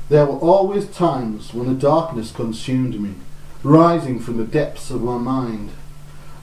There were always times when the darkness consumed me, rising from the depths of my mind.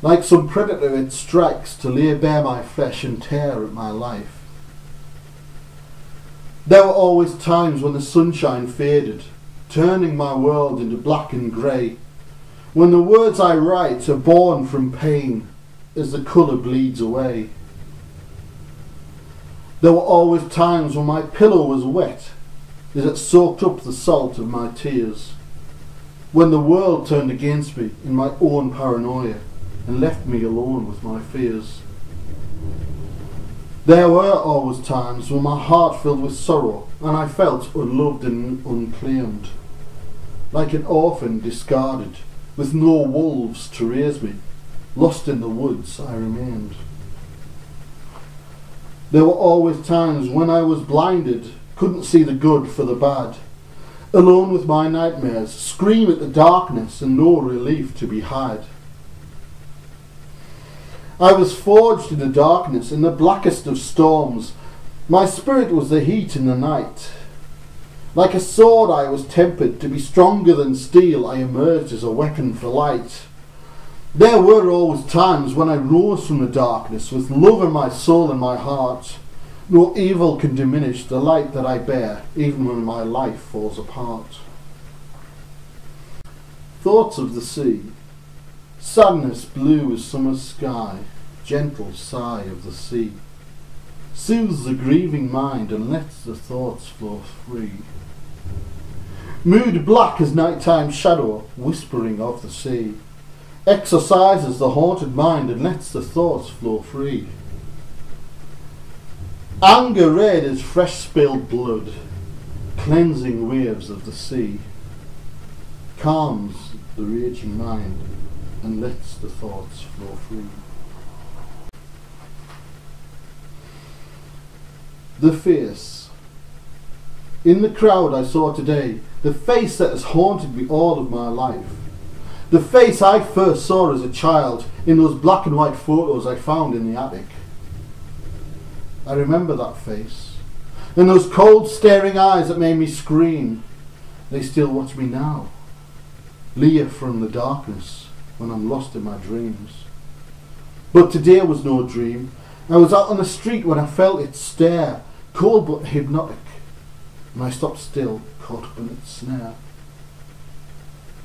Like some predator it strikes to lay bare my flesh and tear at my life. There were always times when the sunshine faded, turning my world into black and grey, when the words I write are born from pain as the colour bleeds away. There were always times when my pillow was wet as it soaked up the salt of my tears, when the world turned against me in my own paranoia and left me alone with my fears. There were always times when my heart filled with sorrow and I felt unloved and unclaimed, like an orphan discarded, with no wolves to raise me. Lost in the woods I remained. There were always times when I was blinded, couldn't see the good for the bad, alone with my nightmares, scream at the darkness and no relief to be had. I was forged in the darkness, in the blackest of storms. My spirit was the heat in the night. Like a sword I was tempered, to be stronger than steel I emerged as a weapon for light. There were always times when I rose from the darkness with love in my soul and my heart. No evil can diminish the light that I bear, even when my life falls apart. Thoughts of the sea, sadness blue as summer's sky, gentle sigh of the sea, soothes the grieving mind and lets the thoughts flow free. Mood black as nighttime shadow, whispering of the sea, exorcises the haunted mind and lets the thoughts flow free. Anger red as fresh spilled blood, cleansing waves of the sea, calms the raging mind and lets the thoughts flow free. The face. In the crowd I saw today, the face that has haunted me all of my life. The face I first saw as a child in those black and white photos I found in the attic. I remember that face, and those cold staring eyes that made me scream. They still watch me now, leer from the darkness when I'm lost in my dreams. But today was no dream. I was out on the street when I felt its stare, cold but hypnotic, and I stopped still, caught up in its snare.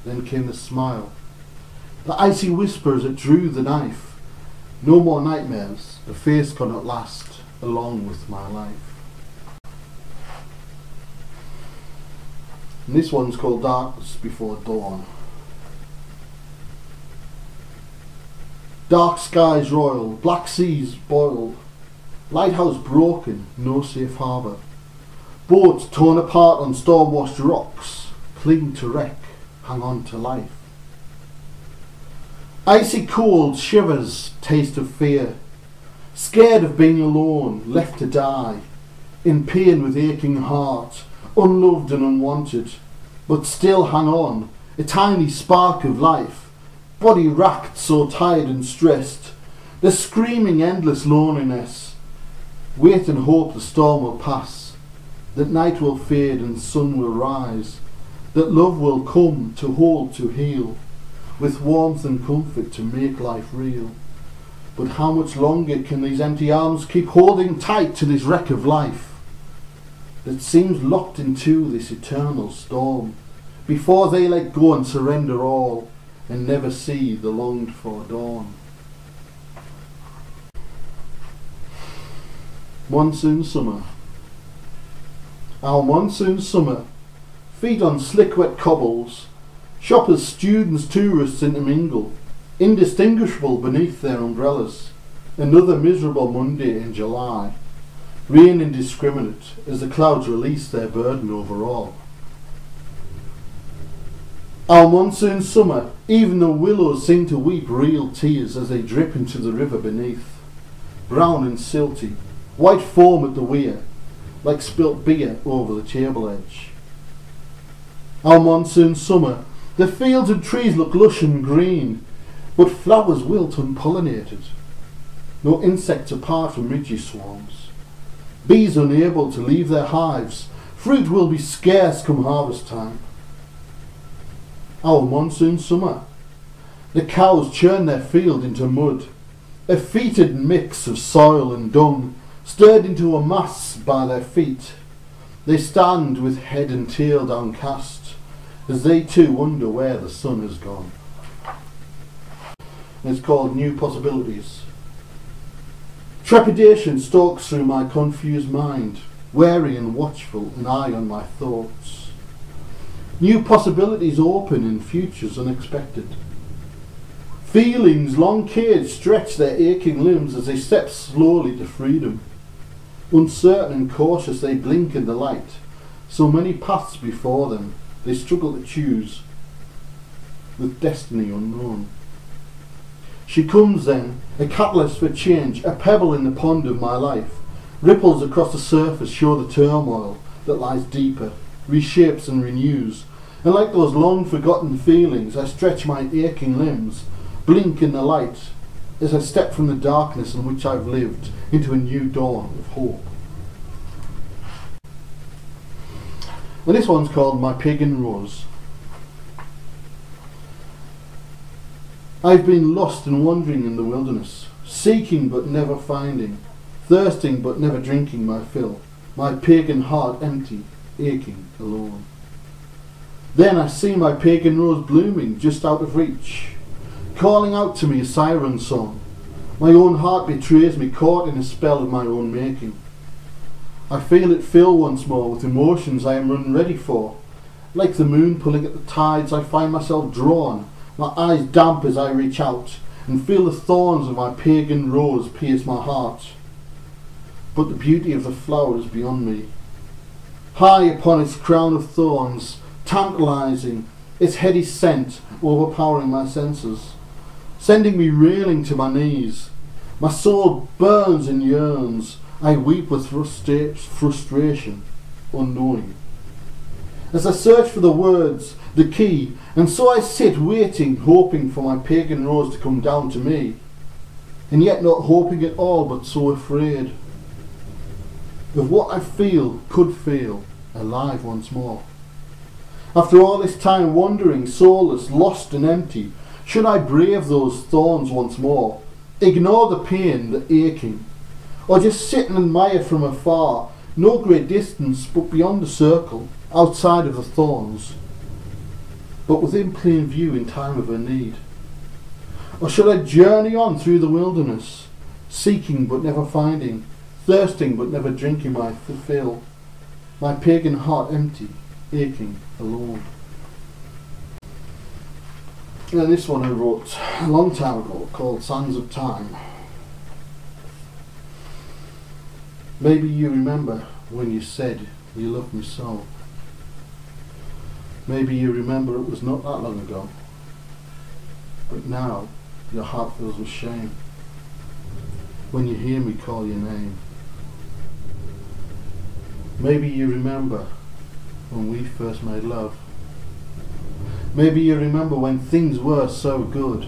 Then came the smile, the icy whispers that drew the knife. No more nightmares, the face cannot last, along with my life. And this one's called Darkness Before Dawn. Dark skies royal, black seas boil, lighthouse broken, no safe harbour. Boats torn apart on storm-washed rocks, cling to wreck, hang on to life. Icy cold shivers, taste of fear, scared of being alone, left to die, in pain with aching heart, unloved and unwanted, but still hang on, a tiny spark of life, body racked so tired and stressed, the screaming endless loneliness, wait and hope the storm will pass, that night will fade and sun will rise, that love will come to hold, to heal, with warmth and comfort to make life real. But how much longer can these empty arms keep holding tight to this wreck of life that seems locked into this eternal storm, before they let go and surrender all and never see the longed for dawn? Monsoon summer. Our monsoon summer, feet on slick wet cobbles, shoppers, students, tourists intermingle, indistinguishable beneath their umbrellas. Another miserable Monday in July, rain indiscriminate as the clouds release their burden over all. Our monsoon summer, even the willows seem to weep real tears as they drip into the river beneath, brown and silty, white foam at the weir, like spilt beer over the table edge. Our monsoon summer, the fields and trees look lush and green, but flowers wilt unpollinated. No insects apart from midgy swarms. bees unable to leave their hives, fruit will be scarce come harvest time. Our monsoon summer, the cows churn their field into mud, a fetid mix of soil and dung, stirred into a mass by their feet. They stand with head and tail downcast, as they too wonder where the sun has gone. And it's called New Possibilities. Trepidation stalks through my confused mind, wary and watchful, an eye on my thoughts. New possibilities open in futures unexpected. Feelings long caged stretch their aching limbs as they step slowly to freedom. Uncertain and cautious they blink in the light. So many paths before them, they struggle to choose, with destiny unknown. She comes then, a catalyst for change, a pebble in the pond of my life. Ripples across the surface show the turmoil that lies deeper, reshapes and renews. And like those long forgotten feelings, I stretch my aching limbs, blink in the light, as I step from the darkness in which I've lived into a new dawn of hope. And this one's called My Pagan Rose. I've been lost and wandering in the wilderness, seeking but never finding, thirsting but never drinking my fill, my pagan heart empty, aching, alone. Then I see my pagan rose blooming just out of reach, calling out to me a siren song. My own heart betrays me, caught in a spell of my own making. I feel it fill once more with emotions I am unready for. Like the moon pulling at the tides, I find myself drawn, my eyes damp as I reach out, and feel the thorns of my pagan rose pierce my heart. But the beauty of the flower is beyond me. High upon its crown of thorns, tantalizing, its heady scent overpowering my senses, sending me reeling to my knees. My soul burns and yearns. I weep with frustration, unknowing. As I search for the words, the key, and so I sit waiting, hoping for my pagan rose to come down to me, and yet not hoping at all, but so afraid of what I could feel, alive once more. After all this time wandering, soulless, lost and empty, should I brave those thorns once more, ignore the pain, the aching, or just sit and admire from afar, no great distance but beyond the circle, outside of the thorns, but within plain view in time of her need? Or should I journey on through the wilderness, seeking but never finding, thirsting but never drinking my fill, my pagan heart empty, aching, alone? And this one I wrote a long time ago, called Sands of Time. Maybe you remember when you said you loved me so. Maybe you remember it was not that long ago, but now your heart fills with shame when you hear me call your name. Maybe you remember when we first made love. Maybe you remember when things were so good,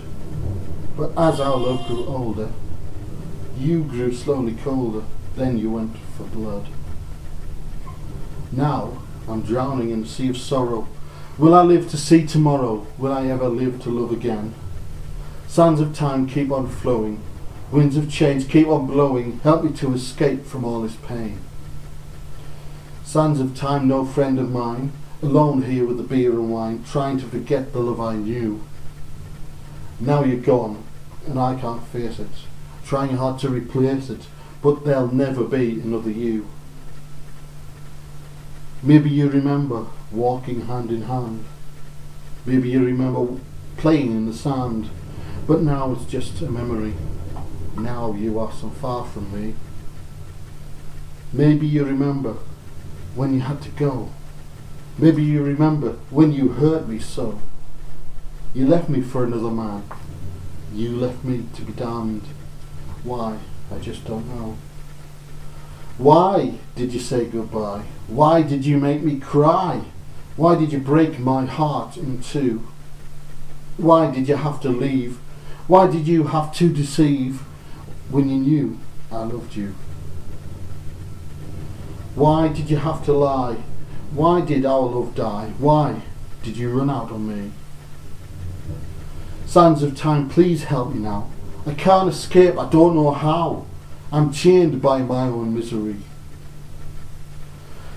but as our love grew older, you grew slowly colder, then you went for blood. Now I'm drowning in a sea of sorrow. Will I live to see tomorrow? Will I ever live to love again? Sands of time keep on flowing, winds of change keep on blowing, help me to escape from all this pain. Sands of time, no friend of mine, alone here with the beer and wine, trying to forget the love I knew. Now you're gone, and I can't face it, trying hard to replace it, but there'll never be another you. Maybe you remember walking hand in hand. Maybe you remember playing in the sand, but now it's just a memory. Now you are so far from me. Maybe you remember when you had to go. Maybe you remember when you hurt me so. You left me for another man. You left me to be damned. Why? I just don't know. Why did you say goodbye? Why did you make me cry? Why did you break my heart in two? Why did you have to leave? Why did you have to deceive when you knew I loved you? Why did you have to lie? Why did our love die? Why did you run out on me? Sands of time, please help me now. I can't escape, I don't know how. I'm chained by my own misery.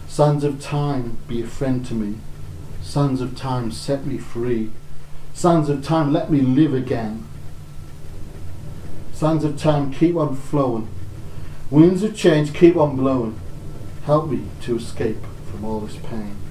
Sands of time, be a friend to me. Sands of time, set me free. Sands of time, let me live again. Sands of time, keep on flowing. Winds of change, keep on blowing. Help me to escape from all this pain.